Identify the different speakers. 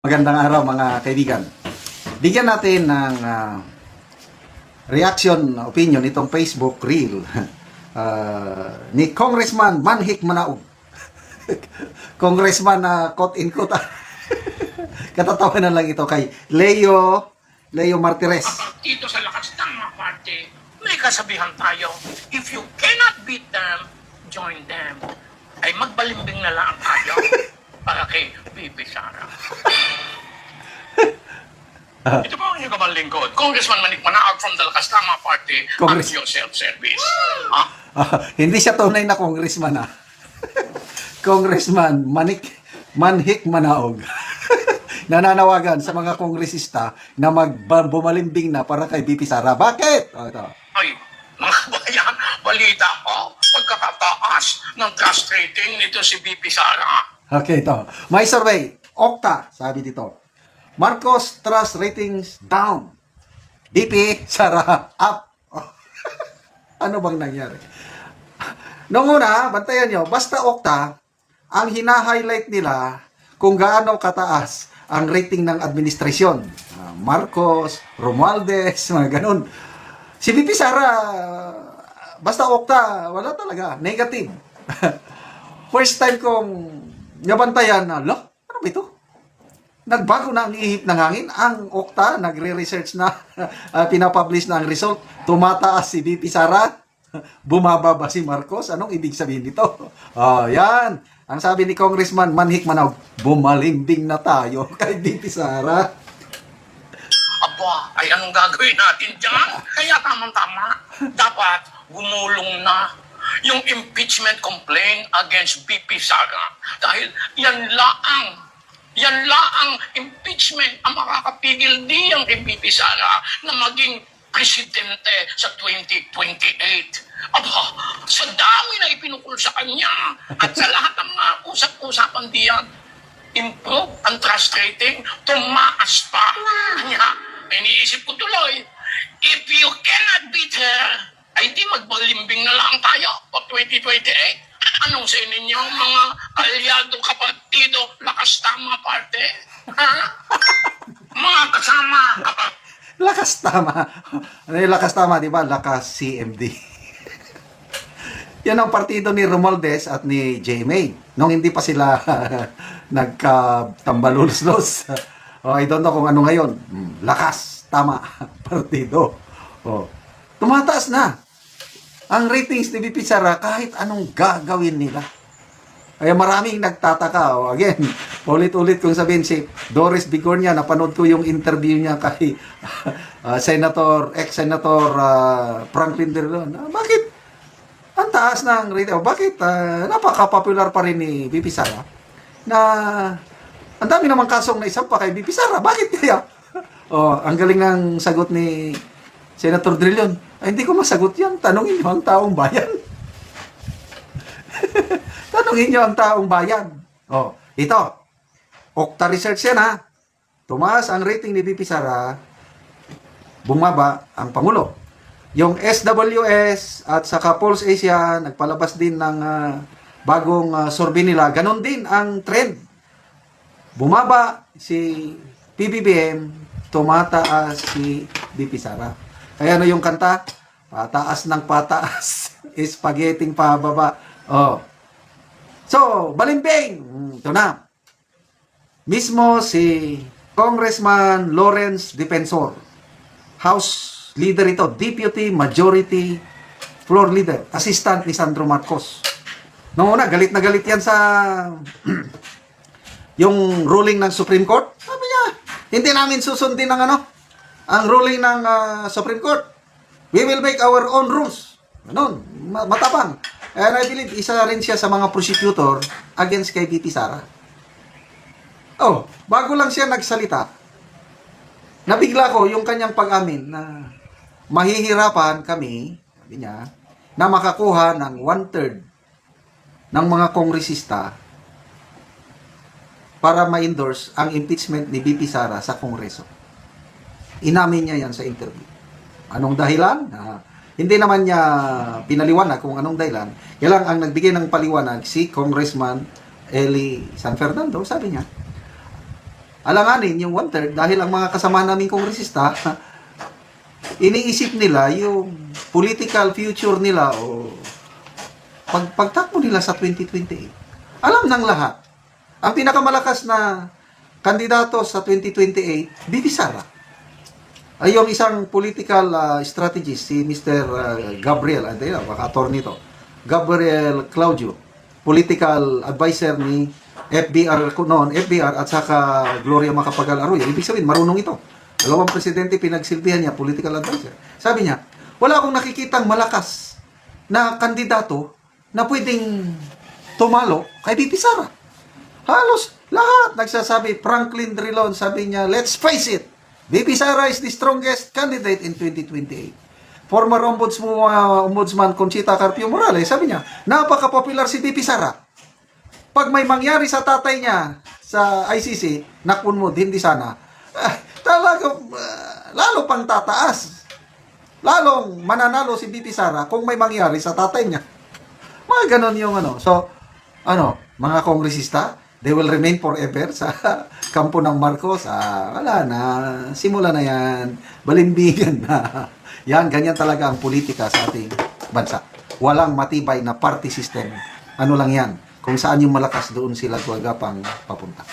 Speaker 1: Magandang araw mga kaibigan. Bigyan natin ng reaction, opinion itong Facebook reel ni Congressman Manhik Manaog. Congressman na quote in quote. Katatawanan lang ito kay Leo Martires.
Speaker 2: Dito sa lakas ng mga party, may kasabihan tayo, if you cannot beat them, join them. Ay magbalimbing na lang tayo para kay Bibi Sara. Ito po ang inyong kabang lingkod, Congressman Manhik Manaog from the Lakas ng mga Party at your self-service.
Speaker 1: Hindi siya tunay na congressman Congressman Manhik Manaog. Nananawagan sa mga kongresista na bumalimbing na para kay Bibi Sara. Bakit? Ito.
Speaker 2: Ay, mga bayan, balita ko, pagkakataas ng trust rating nito si Bibi Sara.
Speaker 1: Okay, ito. May survey. Okta, sabi dito. Marcos trust ratings down. BP Sara up. Ano bang nangyari? Noong una, bantayan nyo, basta Okta, ang hina-highlight nila kung gaano kataas ang rating ng administrasyon. Marcos, Romualdez, mga ganun. Si BP Sara, basta Okta, wala talaga. Negative. First time kong nabantayan na, ano ba ito? Nagbago na ang ihip ng hangin. Ang Okta, nagre-research na, pinapublish na ang result. Tumataas si BP Sara, bumaba ba si Marcos? Anong ibig sabihin nito? Yan. Ang sabi ni Congressman Manhik Manaog, bumalimbing na tayo kay BP Sara.
Speaker 2: Aba, ay anong gagawin natin dyan? Kaya tamang-tama, dapat gumulong na yung impeachment complaint against BP Sara. Dahil yan laang impeachment ang makakapigil diyang kay BP Sara na maging presidente sa 2028. Aba, sa dami na ipinukul sa kanya at sa lahat ng mga usap-usapan diyan, improve ang trust rating, tumaas pa. Kanya, iniisip ko tuloy, if you cannot beat her, ay di magbalimbing na lang tayo o 2028. Anong sa inyo, mga aliado, kapatido, lakas tama parte? Ha? Mga kasama,
Speaker 1: Lakas tama. Ano yung lakas tama, di ba? Lakas CMD. Yan ang partido ni Romualdez at ni JMA. Nung hindi pa sila nagkatambalulos-los. I don't know kung ano ngayon. Lakas tama. Partido. Tumataas na ang ratings ni BP Sara kahit anong gagawin nila. Kaya maraming nagtataka. Again, ulit-ulit kong sabihin si Doris Bigornia, napanood ko yung interview niya kay ex-senator Franklin Drilon. Bakit ang taas ng rating? Bakit napaka-popular pa rin ni BP Sara? Na ang dami namang kasong naisampa kay BP Sara. Bakit kaya? Ang galing ng sagot ni Senator Drilon. Ay, hindi ko masagot yan. Tanungin niyo ang taong bayan. Tanungin niyo ang taong bayan. Ito. Okta Research yan ha. Tumaas ang rating ni BP Sara. Bumaba ang Pangulo. Yung SWS at saka Pulse Asia, nagpalabas din ng bagong survey nila. Ganon din ang trend. Bumaba si PBBM, tumataas si BP Sara. Kaya ano yung kanta? Pataas ng pataas, spaghetting pababa. So, balimbing. Ito na. Mismo si Congressman Lawrence Defensor, House Leader ito, Deputy Majority Floor Leader, Assistant ni Sandro Marcos. Noong una, galit na galit yan sa yung ruling ng Supreme Court. Sabi niya, hindi namin susundin ang ruling ng Supreme Court. We will make our own rules. Ganon, matapang. And I believe, isa rin siya sa mga prosecutor against kay BP Sara. Bago lang siya nagsalita, nabigla ko yung kanyang pag-amin na mahihirapan kami, sabi niya, na makakuha ng 1/3 ng mga kongresista para ma-endorse ang impeachment ni BP Sara sa Kongreso. Inamin niya yan sa interview. Anong dahilan? Hindi naman niya pinaliwanag kung anong dahilan. Kaya lang ang nagbigay ng paliwanag si Congressman Eli San Fernando, sabi niya, alanganin yung 1/3 dahil ang mga kasama naming kongresista, iniisip nila yung political future nila o pagtakbo nila sa 2028. Alam ng lahat. Ang pinakamalakas na kandidato sa 2028, Bibi Sara. Ay yung isang political strategist, si Mr. Gabriel, baka attorney to, Gabriel Claudio, political advisor ni FBR noon, FBR at saka Gloria Macapagal Arroyo. Ibig sabihin, marunong ito. Dalawang presidente pinagsilbihan niya, political advisor. Sabi niya, wala akong nakikitang malakas na kandidato na pwedeng tumalo kay Bibi Sara. Halos lahat nagsasabi, Franklin Drilon, sabi niya, let's face it, Bibi Sara is the strongest candidate in 2028. Former Ombudsman Conchita Carpio Morales, sabi niya, napaka-popular si Bibi Sara. Pag may mangyari sa tatay niya sa ICC, nakunmod, hindi sana, talagang lalo pang tataas. Lalong mananalo si Bibi Sara kung may mangyari sa tatay niya. Mga ganon yung ano. So, mga kongresista, they will remain forever sa kampo ng Marcos. Wala na. Simula na yan. Balimbigan na. Yan, ganyan talaga ang politika sa ating bansa. Walang matibay na party system. Ano lang yan. Kung saan yung malakas, doon sila gagapang papunta.